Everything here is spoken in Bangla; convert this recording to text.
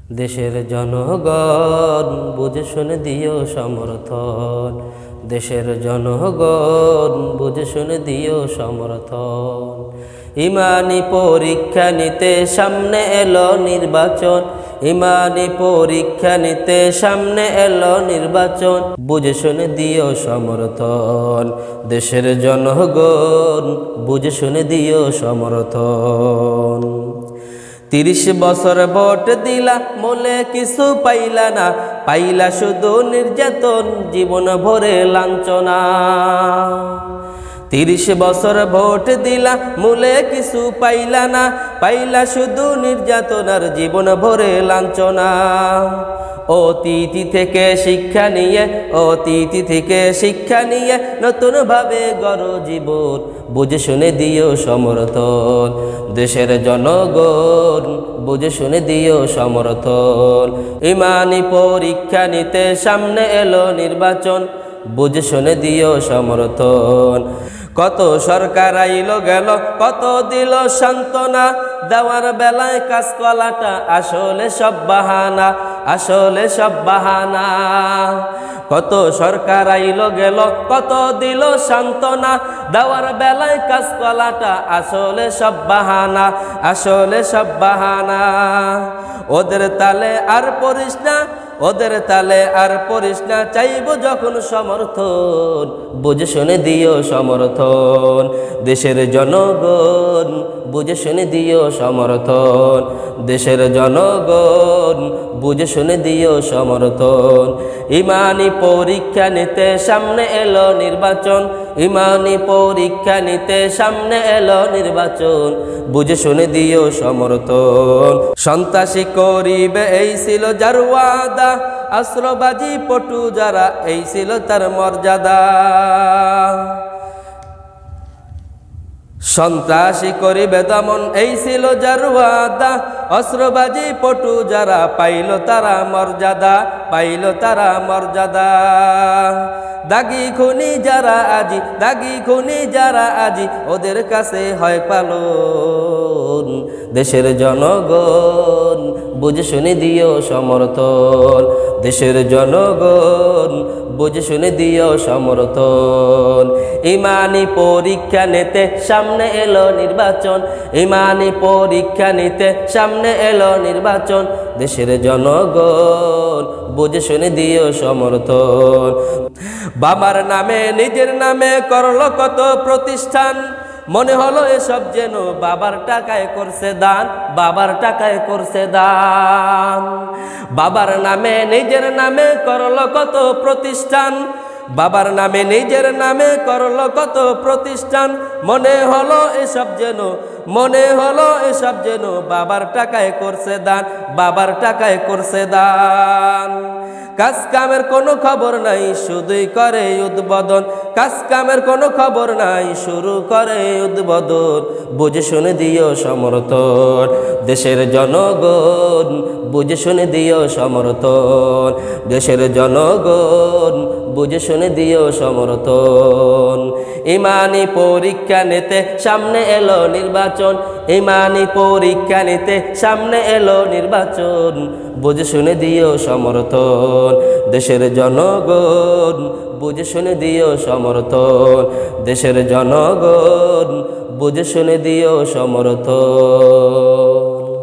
দেশের জনগণ বুঝে শুনে দিও সমর্থন, দেশের জনগণ বুঝে শুনে দিও সমর্থন। ইমানি পরীক্ষা নিতে সামনে এলো নির্বাচন, ইমানি পরীক্ষা নিতে সামনে এলো নির্বাচন, বুঝে শুনে দিও সমর্থন। দেশের জনগণ বুঝে শুনে দিও সমর্থন। 30 বছর ভোট দিলা মোলে কিছু পাইলা না, পাইলা শুধু নির্যাতন জীবন ভরে লাঞ্ছনা। 30 বছর ভোট দিলা মোলে কিছু পাইলা না, পাইলা শুধু নির্যাতন আর জীবন ভরে লাঞ্ছনা। অতীত থেকে শিক্ষা নিয়ে, অতীত থেকে শিক্ষা নিয়ে নতুন ভাবে গড়ো জীবন, বুঝে শুনে দিও সমর্থন। দেশের জনগণ বুঝে শুনে দিও সমর্থন। ইমানি পরীক্ষা নিতে সামনে এলো নির্বাচন, বুঝে শুনে দিও সমর্থন। কত সরকার আইলো গেল, কত দিল সান্ত্বনা, দেওয়ার বেলায় কাজ কলাটা আসলে সব বাহানা, আসলে সব বাহানা। কত সরকার আইলো গেল, কত দিল সান্ত্বনা, দেওয়ার বেলায় কাজ কলাটা আসলে সব বাহানা, আসলে সব বাহানা। ওদের তালে আর পড়িস না, ওদের তালে আর পড়িস না, চাইব যখন সমর্থন, বুঝে শুনে দিও সমর্থন। দেশের জনগণ বুঝে শুনে দিও সমর্থন, দেশের জনগণ বুঝে শুনে দিও সমর্থন। ইমানি পরীক্ষা নিতে সামনে এলো নির্বাচন, ইমানি পরীক্ষা নিতে সামনে এলো নির্বাচন, বুঝে শুনে দিও সমর্থন। সন্ত্রাসী করিবে এই ছিল যার ওয়াদা, অস্ত্রবাজি পটু যারা এই ছিল তার মর্যাদা। সন্ত্রাসী করিবে দমন এই ছিল যার ওয়াদা, অস্ত্রবাজি পটু যারা পাইল তারা মর্যাদা, পাইল তারা মর্যাদা। দাগি খুনি যারা আজি, দাগি খুনি যারা আজি, ওদের কাছে হয় পালন। দেশের জনগণ বুঝে শুনে দিও সমর্থন, দেশের জনগণ বুঝে শুনে দিও সমর্থন। ইমানি পরীক্ষা নিতে সামনে এলো নির্বাচন, ইমানি পরীক্ষা নিতে সামনে এলো নির্বাচন, দেশের জনগণ বুঝে শুনে দিও সমর্থন। বাবার নামে নিজের নামে করলো কত প্রতিষ্ঠান, মনে হলো এসব যেন বাবার টাকায় করছে দান, বাবার টাকায় করছে দান। বাবার নামে নিজের নামে করলো কত প্রতিষ্ঠান, বাবার নামে নিজের নামে করলো কত প্রতিষ্ঠান, মনে হলো এসব যেন, মনে হলো এসব যেন বাবার টাকায় করছে দান, বাবার টাকায় করছে দান। কাজ কামের কোনো খবর নাই শুধুই করে উদ্বোধন, কাজ কামের কোনো খবর নাই শুরু করে উদ্বোধন, বুঝে শুনে দিও সমর্থন। দেশের জনগণ বুঝে শুনে দিও সমর্থন, দেশের জনগণ বুঝে শুনে দিও সমর্থন। ইমানি পরীক্ষা নিতে সামনে এলো নির্বাচন, ইমানি পরীক্ষা নিতে সামনে এলো নির্বাচন, বুঝে শুনে দিও সমর্থন। দেশের জনগণ বুঝে শুনে দিও সমর্থন, দেশের জনগণ বুঝে শুনে দিও সমর্থন।